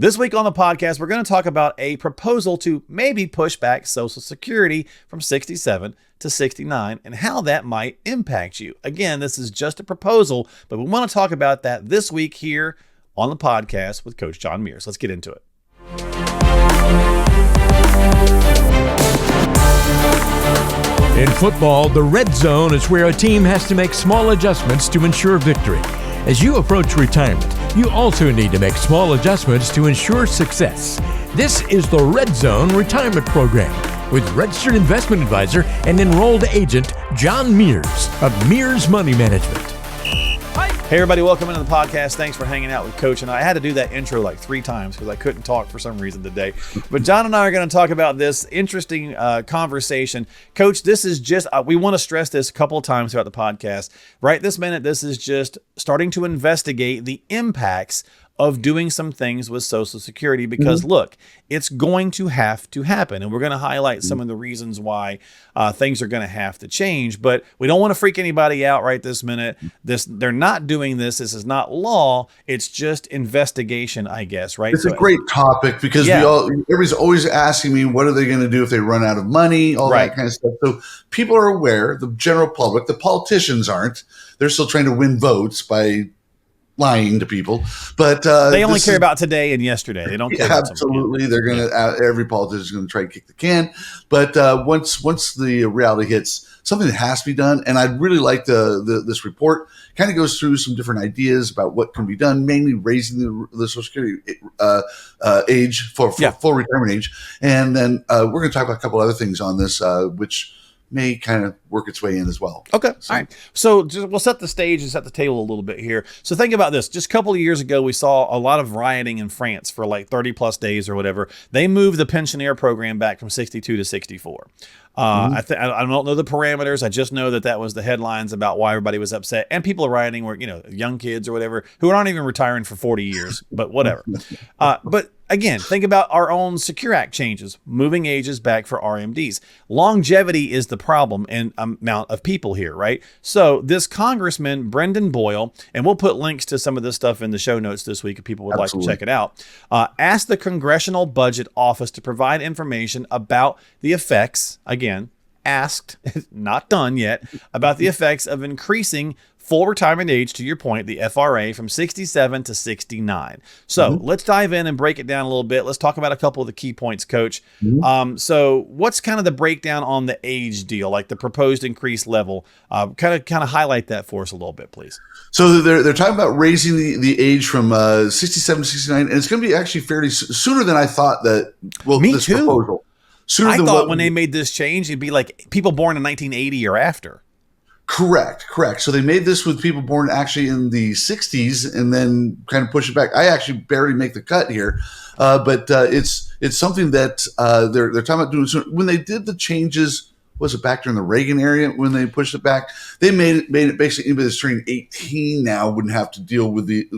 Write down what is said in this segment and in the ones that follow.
This week on the podcast, we're going to talk about a proposal to maybe push back Social Security from 67 to 69 and how that might impact you. Again, this is just a proposal, but we want to talk about that this week here on the podcast with Coach John Mears. Let's get into it. In football, the red zone is where a team has to make small adjustments to ensure victory. As you approach retirement, you also need to make small adjustments to ensure success. This is the Red Zone Retirement Program with registered investment advisor and enrolled agent John Mears of Mears Money Management. Hey everybody, welcome into the podcast. Thanks for hanging out with Coach and I had to do that intro like 3 times because I couldn't talk for some reason today. But John and I are going to talk about this interesting conversation. Coach, this is just, we want to stress this a couple of times throughout the podcast. Right this minute, this is just starting to investigate the impacts of doing some things with Social Security because look, it's going to have to happen. And we're going to highlight some of the reasons why things are going to have to change, but we don't want to freak anybody out right this minute. They're not doing this. This is not law. It's just investigation, I guess, right? It's a great topic because everybody's always asking me, what are they going to do if they run out of money? All that kind of stuff. So people are aware, the general public, the politicians aren't. They're still trying to win votes by lying to people, but they only care about today and yesterday. They don't care about absolutely. They're going to every politician is going to try to kick the can. But once the reality hits, something that has to be done. And I'd really like this report kind of goes through some different ideas about what can be done, mainly raising the Social Security age for full retirement age, and then we're going to talk about a couple other things on this, which may kind of work its way in as well. Okay. All right. So we'll set the stage and set the table a little bit here. So think about this. Just a couple of years ago, we saw a lot of rioting in France for like 30 plus days or whatever. They moved the pensioner program back from 62 to 64. I don't know the parameters. I just know that was the headlines about why everybody was upset. And people are rioting were, young kids or whatever who aren't even retiring for 40 years, but whatever. But again, think about our own Secure Act changes, moving ages back for RMDs. Longevity is the problem and amount of people here, right? So this Congressman Brendan Boyle, and we'll put links to some of this stuff in the show notes this week if people would like to check it out, asked the Congressional Budget Office to provide information about the effects, again, asked, not done yet, about the effects of increasing full retirement age, to your point, the FRA, from 67 to 69. So let's dive in and break it down a little bit. Let's talk about a couple of the key points, Coach. So what's kind of the breakdown on the age deal, like the proposed increased level? Kind of highlight that for us a little bit, please. So they're talking about raising the age from 67 to 69, and it's going to be actually fairly sooner than I thought that. Well, Me this too. Proposal. I thought when they made this change, it'd be like people born in 1980 or after. Correct. So they made this with people born actually in the 60s and then kind of push it back. I actually barely make the cut here, but it's something that they're talking about doing soon. When they did the changes, was it back during the Reagan era when they pushed it back? They made it basically anybody that's turning 18 now wouldn't have to deal with the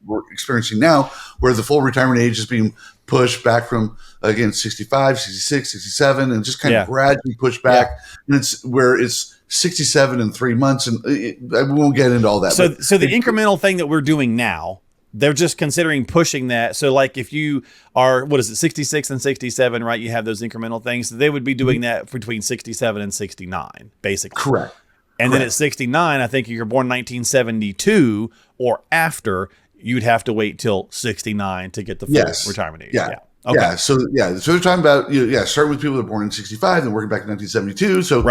we're experiencing now, where the full retirement age is being pushed back from, again, 65, 66, 67, and just kind of gradually pushed back. And it's 67 in 3 months, and I won't get into all that. So the incremental thing that we're doing now, they're just considering pushing that. So like if you are, 66 and 67, right? You have those incremental things. They would be doing that between 67 and 69, basically. Correct. And then at 69, I think if you're born 1972 or after, you'd have to wait till 69 to get the full retirement age. Yeah. Okay. Yeah. So they're talking about, start with people that are born in 65 and working back in 1972. So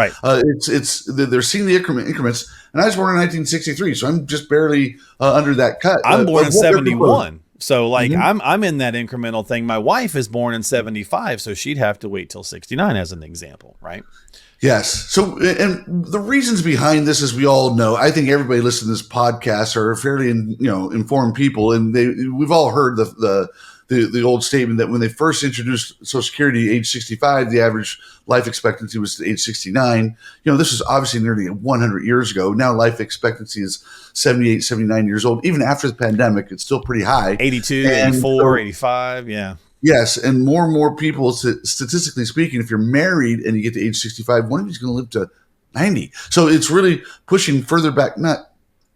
they're seeing the increments. And I was born in 1963, so I'm just barely under that cut. I'm born in 71. So like I'm in that incremental thing. My wife is born in 75, so she'd have to wait till 69 as an example, right? Yes. So, and the reasons behind this, as we all know, I think everybody listening to this podcast are fairly, informed people, and we've all heard the old statement that when they first introduced Social Security, age 65, the average life expectancy was age 69. This was obviously nearly 100 years ago. Now life expectancy is 78, 79 years old. Even after the pandemic, it's still pretty high. 82, 84, 85. Yeah. Yes. And more people, statistically speaking, if you're married and you get to age 65, one of you is going to live to 90. So it's really pushing further back.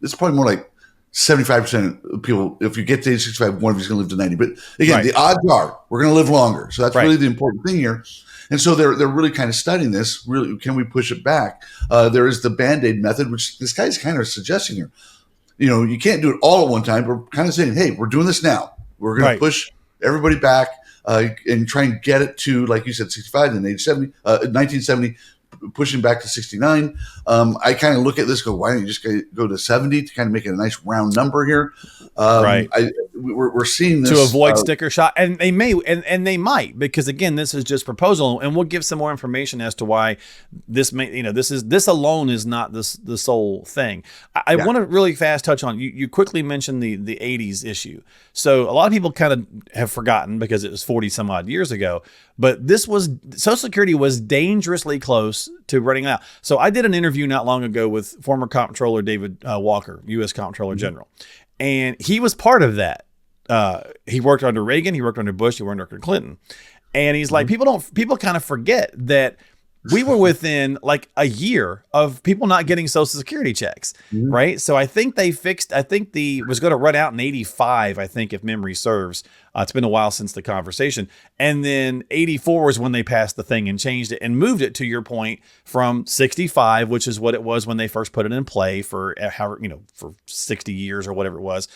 It's probably more like 75% of people, if you get to age 65, one of you is going to live to 90. But again, Right. the odds are we're going to live longer. So that's Right. really the important thing here. And so they're really kind of studying this. Really, can we push it back? There is the Band-Aid method, which this guy's kind of suggesting here. You can't do it all at one time. We're kind of saying, hey, we're doing this now. We're going Right. to push everybody back and try and get it to, like you said, 65, then age 70, 1970, pushing back to 69. I kind of look at this, go, why don't you just go to 70 to kind of make it a nice round number here? Right. We're seeing this to avoid sticker shock, and they may, and they might, because again, this is just proposal, and we'll give some more information as to why this may, this alone is not the sole thing. I want to really fast touch on you quickly mentioned the 80s issue. So a lot of people kind of have forgotten because it was 40 some odd years ago, but Social Security was dangerously close to running out. So I did an interview not long ago with former Comptroller David Walker, U.S. Comptroller General, and he was part of that. He worked under Reagan, he worked under Bush, he worked under Clinton. And he's like, people kind of forget that we were within like a year of people not getting Social Security checks, right? So I think was going to run out in 85, I think, if memory serves. It's been a while since the conversation. And then 84 is when they passed the thing and changed it and moved it, to your point, from 65, which is what it was when they first put it in play for 60 years or whatever it was,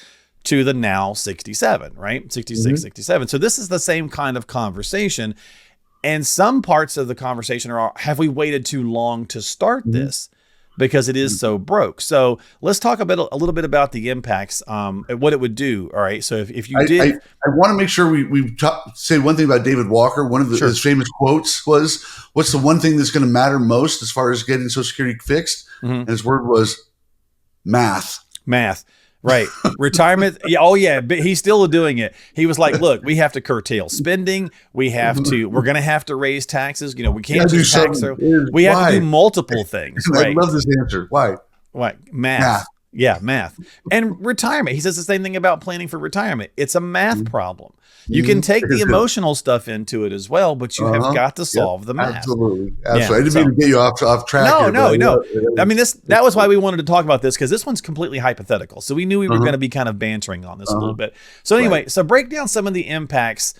to the now 67, right? 66, 67. So this is the same kind of conversation. And some parts of the conversation are, have we waited too long to start this? Because it is so broke. So let's talk a little bit about the impacts, what it would do. All right. So if you did, I want to make sure we say one thing about David Walker. One of his famous quotes was, "What's the one thing that's going to matter most as far as getting Social Security fixed?" And his word was math. Math. Right. Retirement. Yeah. Oh, yeah. But he's still doing it. He was like, look, we have to curtail spending. We're going to have to raise taxes. We can't just tax. We have to do multiple things. Right. I love this answer. Why? Math. Yeah, math. And retirement. He says the same thing about planning for retirement. It's a math problem. You can take the emotional stuff into it as well, but you have got to solve the math. Absolutely. Yeah, I didn't mean to get you off track. No. I mean, that was why we wanted to talk about this, because this one's completely hypothetical. So we knew we were going to be kind of bantering on this a little bit. So anyway, so break down some of the impacts.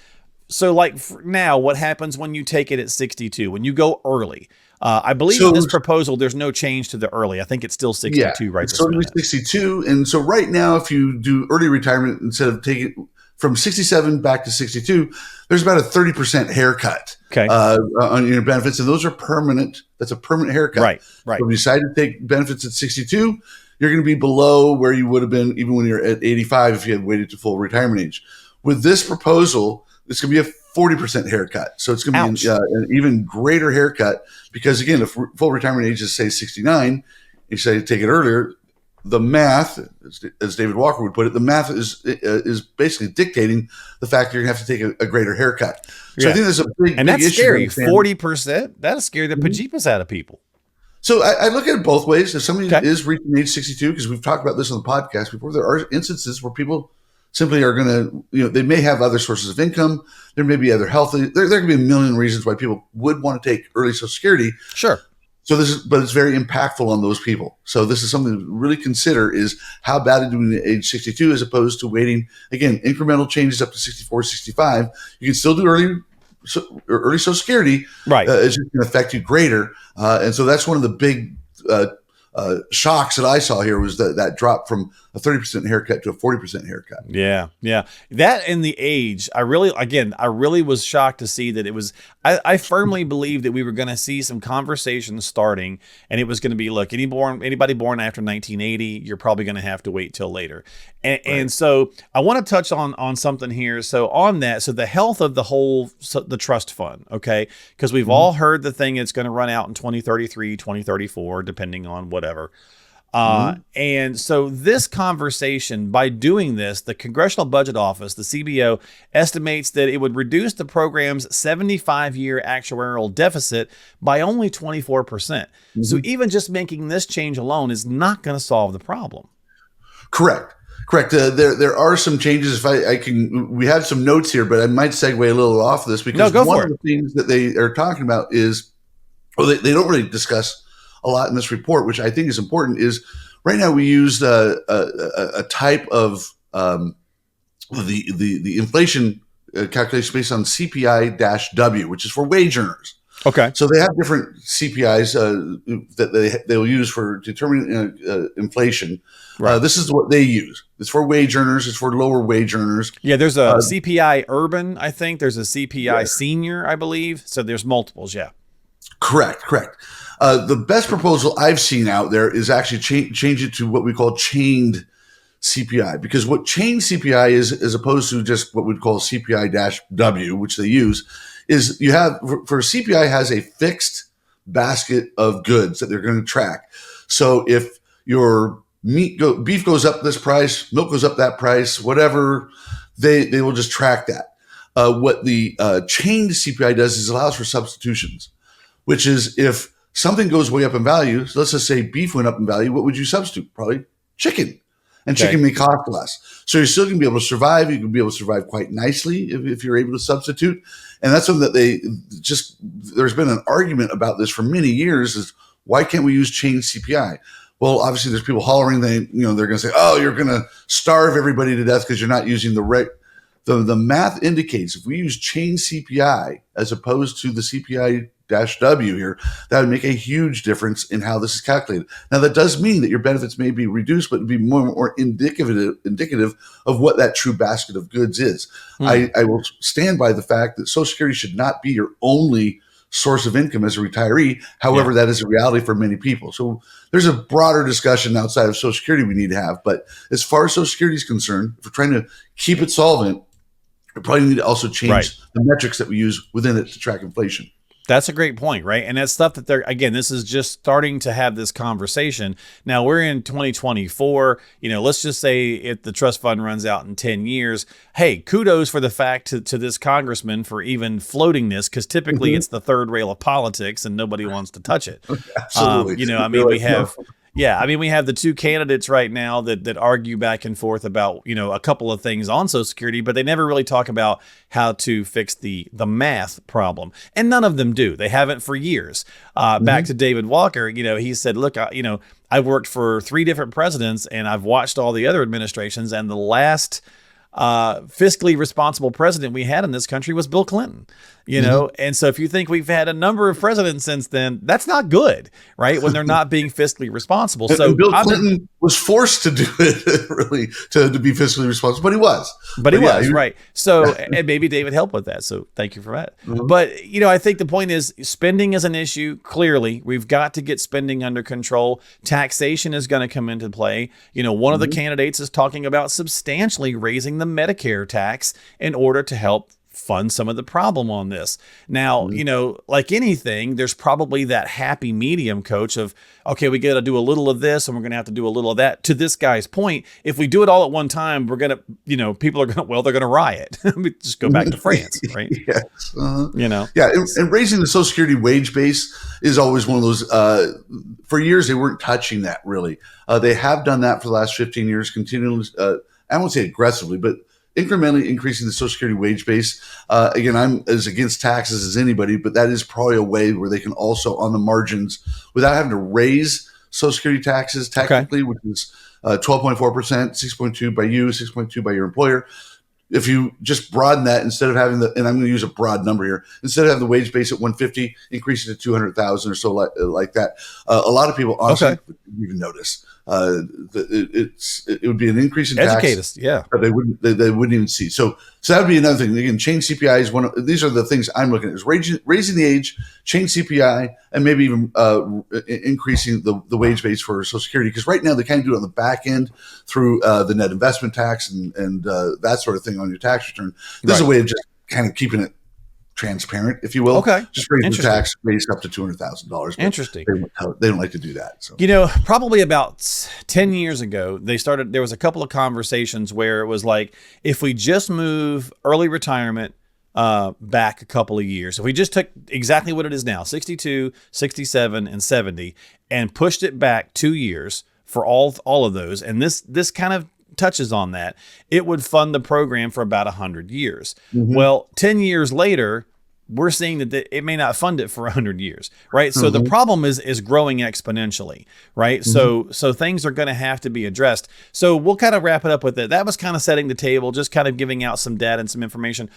So like now, what happens when you take it at 62, when you go early? I believe in this proposal, there's no change to the early. I think it's still 62 right this minute. 62. And so right now, if you do early retirement, instead of taking from 67 back to 62, there's about a 30% haircut on your benefits. And those are permanent. That's a permanent haircut. Right. So if you decide to take benefits at 62, you're going to be below where you would have been even when you're at 85 if you had waited to full retirement age. With this proposal, it's going to be a 40% haircut. So it's going to be an even greater haircut because, again, if full retirement age is, say, 69, you say take it earlier, the math, as David Walker would put it, the math is basically dictating the fact that you're going to have to take a greater haircut. So I think there's a big and that's issue. Scary. 40%, that'll scare the bejeepus out of people. So I look at it both ways. If somebody is reaching age 62, because we've talked about this on the podcast before, there are instances where people simply are going to, they may have other sources of income. There may be other health. There can be a million reasons why people would want to take early Social Security. Sure. So but it's very impactful on those people. So this is something to really consider is how bad do we age 62 as opposed to waiting, again, incremental changes up to 64, 65. You can still do early Social Security. Right. It's just going to affect you greater. And so that's one of the big shocks that I saw here was that drop from a 30% haircut to a 40% haircut. Yeah. That and the age, I really was shocked to see that it was, I firmly believe that we were going to see some conversations starting, and it was going to be, look, anybody born after 1980, you're probably going to have to wait till later. And so I want to touch on something here. So on that, so the health of the trust fund, okay? Because we've all heard the thing, it's going to run out in 2033, 2034, depending on whatever. And so this conversation, by doing this, the Congressional Budget Office, the CBO, estimates that it would reduce the program's 75-year actuarial deficit by only 24%. So even just making this change alone is not going to solve the problem. Correct. There are some changes. If I can, we have some notes here, but I might segue a little off this because one of the things that they are talking about is, they don't really discuss a lot in this report, which I think is important, is right now we used a type of the inflation calculation based on CPI-W, which is for wage earners. Okay. So they have different CPIs that they'll use for determining inflation. Right. This is what they use. It's for wage earners. It's for lower wage earners. Yeah, there's a CPI urban, I think. There's a CPI Yes. senior, I believe. So there's multiples, yeah. Correct. The best proposal I've seen out there is actually change it to what we call chained CPI, because what chained CPI is, as opposed to just what we'd call CPI-W, which they use, is you have for CPI has a fixed basket of goods that they're going to track. So if your beef goes up this price, milk goes up that price, whatever, they will just track that. What the chained CPI does is allows for substitutions, which is if something goes way up in value, so let's just say beef went up in value, what would you substitute? Probably chicken. And chicken may cost less. So you're still going to be able to survive. You can be able to survive quite nicely if you're able to substitute. And that's something that there's been an argument about this for many years is why can't we use chained CPI? Well, obviously there's people hollering, they're going to say, oh, you're going to starve everybody to death because you're not using the math indicates if we use chained CPI as opposed to the CPI-W here, that would make a huge difference in how this is calculated. Now, that does mean that your benefits may be reduced, but it'd be more indicative of what that true basket of goods is. I will stand by the fact that Social Security should not be your only source of income as a retiree. However, that is a reality for many people. So there's a broader discussion outside of Social Security we need to have. But as far as Social Security is concerned, if we're trying to keep it solvent, we probably need to also change the metrics that we use within it to track inflation. That's a great point, right? And that's stuff that this is just starting to have this conversation. Now we're in 2024, let's just say if the trust fund runs out in 10 years, hey, kudos for the fact to this congressman for even floating this, because typically it's the third rail of politics and nobody wants to touch it. Absolutely. We have the two candidates right now that argue back and forth about, a couple of things on Social Security, but they never really talk about how to fix the math problem. And none of them do. They haven't for years. Back to David Walker, he said, look, I've worked for 3 different presidents and I've watched all the other administrations, and the last fiscally responsible president we had in this country was Bill Clinton, and so if you think we've had a number of presidents since then, that's not good, right? When they're not being fiscally responsible. So and Bill Clinton was forced to do it really to be fiscally responsible, but he was. Right. So and maybe David helped with that. So thank you for that. But I think the point is spending is an issue. Clearly, we've got to get spending under control. Taxation is going to come into play. One of the candidates is talking about substantially raising the Medicare tax in order to help fund some of the problem on this. Now, like anything, there's probably that happy medium, Coach, of, okay, we got to do a little of this and we're going to have to do a little of that. To this guy's point, if we do it all at one time, we're going to, people are going to, they're going to riot. Just go back to France, right? Yes. Yeah. And raising the Social Security wage base is always one of those, for years, they weren't touching that really. They have done that for the last 15 years, continually, I won't say aggressively, but incrementally increasing the Social Security wage base. Again, I'm as against taxes as anybody, but that is probably a way where they can also, on the margins, without having to raise Social Security taxes technically, which is 12.4%, 6.2 by you, 6.2 by your employer. If you just broaden that, instead of having and I'm going to use a broad number here, instead of having the wage base at 150, increase it to 200,000 or so like that. A lot of people honestly wouldn't even notice. It would be an increase in tax. Educate us, yeah. But they wouldn't even see. So that would be another thing. Again, change CPI is one of these are the things I'm looking at: is raising the age, change CPI, and maybe even increasing the wage base for Social Security. Because right now they kind of do it on the back end through the net investment tax and that sort of thing on your tax return. This is a way of just kind of keeping it transparent, if you will. Okay. Just raise the tax base up to $200,000. Interesting. They don't like to do that. So probably about 10 years ago, there was a couple of conversations where it was like, if we just move early retirement back a couple of years, if we just took exactly what it is now, 62, 67, and 70, and pushed it back 2 years for all of those, and this kind of touches on that, it would fund the program for about 100 years. Well, 10 years later, we're seeing that it may not fund it for 100 years, right? So the problem is growing exponentially, right? So things are going to have to be addressed. So we'll kind of wrap it up with it. That was kind of setting the table, just kind of giving out some data and some information.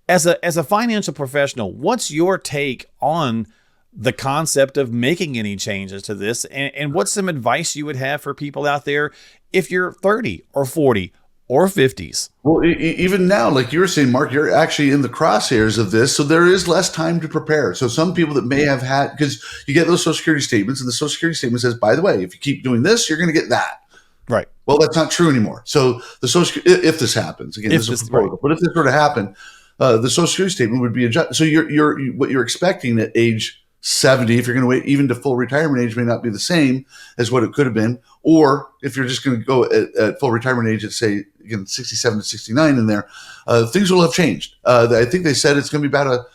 As a financial professional, what's your take on the concept of making any changes to this? And what's some advice you would have for people out there if you're 30 or 40 or 50s? Well, even now, like you were saying, Mark, you're actually in the crosshairs of this. So there is less time to prepare. So some people that may have had, because you get those Social Security statements, and the Social Security statement says, by the way, if you keep doing this, you're going to get that. Right. Well, that's not true anymore. So the Social, if this happens, again, this is a proposal, but if this were to happen, the Social Security statement would be adjusted. So what you're expecting at age 70, if you're going to wait even to full retirement age, may not be the same as what it could have been. Or if you're just going to go at full retirement age at, say, again, 67 to 69 in there, things will have changed. I think they said it's going to be about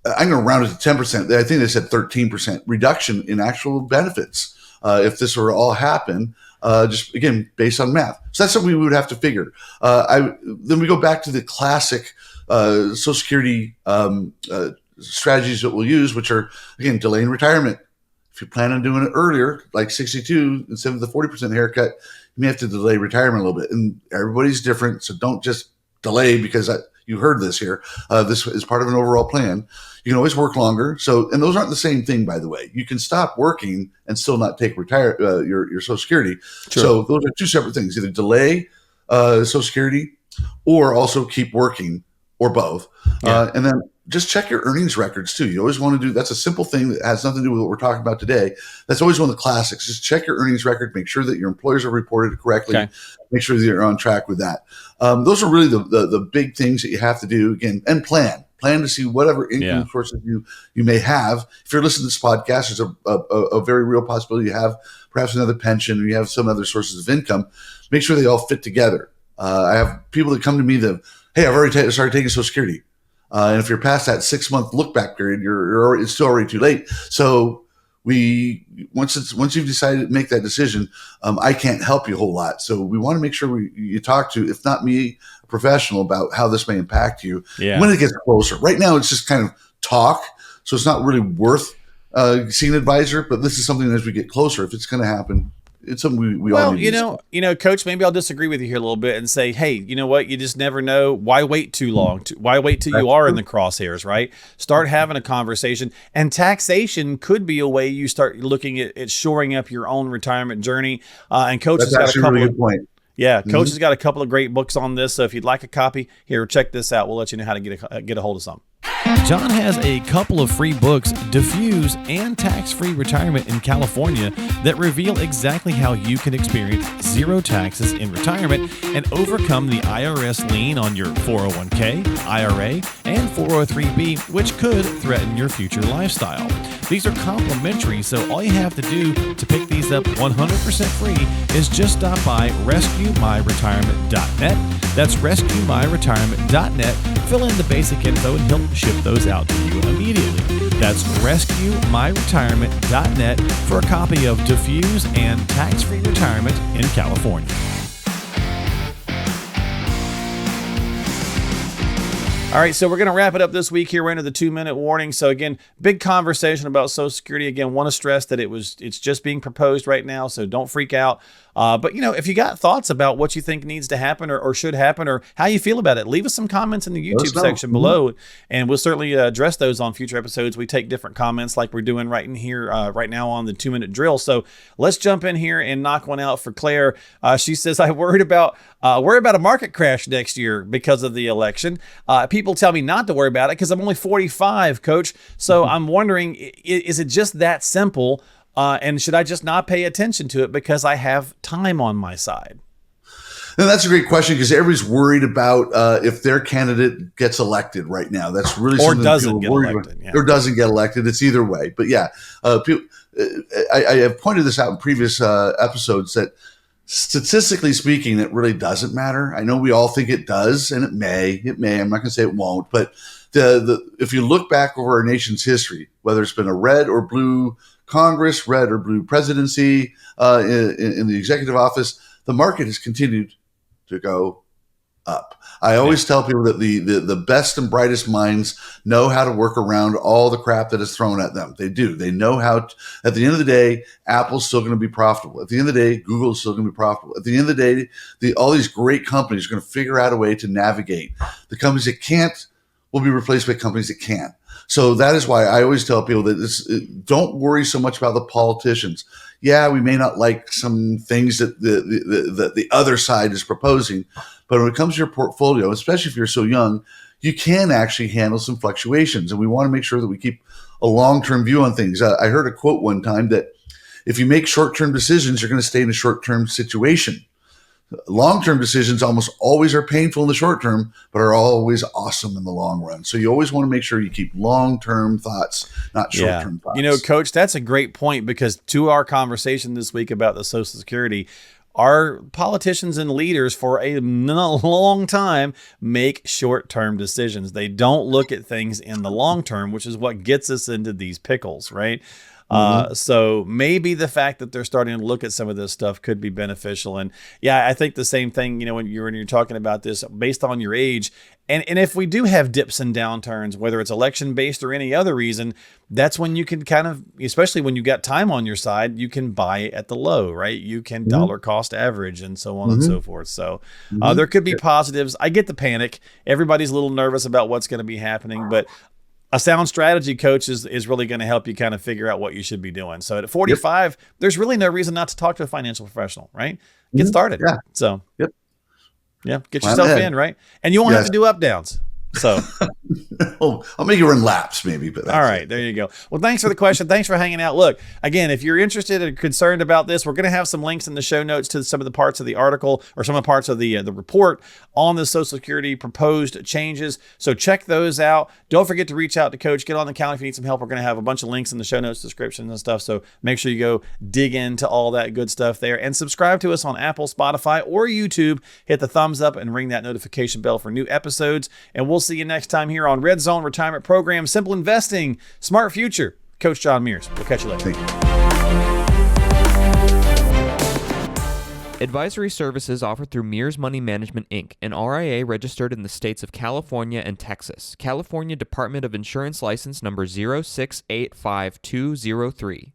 I'm going to round it to 10%. I think they said 13% reduction in actual benefits if this were to all happen, just, again, based on math. So that's something we would have to figure. Then we go back to the classic Social Security strategies that we'll use, which are, again, delaying retirement. If you plan on doing it earlier, like 62, instead of the 40% haircut, you may have to delay retirement a little bit. And everybody's different, so don't just delay because you heard this here. This is part of an overall plan. You can always work longer. So, and those aren't the same thing, by the way. You can stop working and still not take your Social Security. Sure. So those are two separate things: either delay Social Security or also keep working, or both. Yeah. And then just check your earnings records too. You always want to do, that's a simple thing that has nothing to do with what we're talking about today. That's always one of the classics. Just check your earnings record, make sure that your employers are reported correctly, make sure that you're on track with that. Those are really the big things that you have to do, again, and plan to see whatever income sources you may have. If you're listening to this podcast, there's a very real possibility you have perhaps another pension, or you have some other sources of income. Make sure they all fit together. I have people that come to me that, hey, I've already started taking Social Security. And if you're past that 6-month look back period, it's still already too late. So once you've decided to make that decision, I can't help you a whole lot. So we want to make sure you talk to, if not me, a professional about how this may impact you when it gets closer. Right now, it's just kind of talk. So it's not really worth seeing an advisor, but this is something as we get closer, if it's going to happen, it's something we all need. Well, Coach, maybe I'll disagree with you here a little bit and say, hey, you know what? You just never know. Why wait too long? Why wait till you are in the crosshairs, right? Start having a conversation. And taxation could be a way you start looking at shoring up your own retirement journey. And Coach has got a couple really good point. Yeah, Coach has got a couple of great books on this. So if you'd like a copy, here, check this out. We'll let you know how to get a hold of some. John has a couple of free books, Diffuse and Tax-Free Retirement in California, that reveal exactly how you can experience zero taxes in retirement and overcome the IRS lien on your 401k, IRA, and 403b, which could threaten your future lifestyle. These are complimentary, so all you have to do to pick these up 100% free is just stop by RescueMyRetirement.net. That's RescueMyRetirement.net. Fill in the basic info and he'll ship those out to you immediately. That's RescueMyRetirement.net for a copy of Diffuse and Tax-Free Retirement in California. All right, so we're going to wrap it up this week here. We're into the 2-minute warning. So again, big conversation about Social Security. Again, want to stress that it's just being proposed right now, so don't freak out. But if you got thoughts about what you think needs to happen or should happen or how you feel about it, leave us some comments in the YouTube section below, and we'll certainly address those on future episodes. We take different comments like we're doing right in here right now on the 2-minute drill. So let's jump in here and knock one out for Claire. She says, I worry about a market crash next year because of the election. People tell me not to worry about it because I'm only 45, Coach. So I'm wondering, is it just that simple? And should I just not pay attention to it because I have time on my side? And that's a great question because everybody's worried about if their candidate gets elected right now. That's really or something doesn't get elected, or doesn't get elected. It's either way. But yeah, I have pointed this out in previous episodes that statistically speaking, it really doesn't matter. I know we all think it does, and it may. I'm not going to say it won't, but if you look back over our nation's history, whether it's been a red or blue Congress, red or blue presidency in the executive office, the market has continued to go up. I always tell people that the best and brightest minds know how to work around all the crap that is thrown at them. They do. They know how to, at the end of the day, Apple's still going to be profitable. At the end of the day, Google's still going to be profitable. At the end of the day, all these great companies are going to figure out a way to navigate. The companies that can't will be replaced by companies that can. So that is why I always tell people that don't worry so much about the politicians. Yeah, we may not like some things that the other side is proposing, but when it comes to your portfolio, especially if you're so young, you can actually handle some fluctuations. And we want to make sure that we keep a long-term view on things. I heard a quote one time that if you make short-term decisions, you're going to stay in a short-term situation. Long-term decisions almost always are painful in the short term, but are always awesome in the long run. So you always want to make sure you keep long-term thoughts, not short-term thoughts. You know, Coach, that's a great point, because to our conversation this week about the Social Security, our politicians and leaders for a long time make short-term decisions. They don't look at things in the long term, which is what gets us into these pickles, right? So maybe the fact that they're starting to look at some of this stuff could be beneficial. And yeah, I think the same thing, you know, when you're talking about this based on your age, and if we do have dips and downturns, whether it's election based or any other reason, that's when you can kind of, especially when you got time on your side, you can buy at the low, right? You can dollar cost average and so on and so forth. So there could be positives. I get the panic. Everybody's a little nervous about what's going to be happening, but a sound strategy, Coach, is really going to help you kind of figure out what you should be doing. So at 45, there's really no reason not to talk to a financial professional, right? Get started. Yeah. So, yeah, get yourself in, right? And you won't have to do up downs. So I'll make you run laps maybe, but all right, there you go. Well, thanks for the question. Thanks for hanging out. Look, again, if you're interested and concerned about this, we're going to have some links in the show notes to some of the parts of the article or some of the parts of the report on the Social Security proposed changes. So check those out. Don't forget to reach out to Coach. Get on the account if you need some help. We're going to have a bunch of links in the show notes, descriptions and stuff. So make sure you go dig into all that good stuff there, and subscribe to us on Apple, Spotify, or YouTube. Hit the thumbs up and ring that notification bell for new episodes. And we'll see you next time here on Red Zone Retirement Program, Simple Investing, Smart Future. Coach John Mears. We'll catch you later. Advisory services offered through Mears Money Management, Inc., an RIA registered in the states of California and Texas. California Department of Insurance License number 0685203.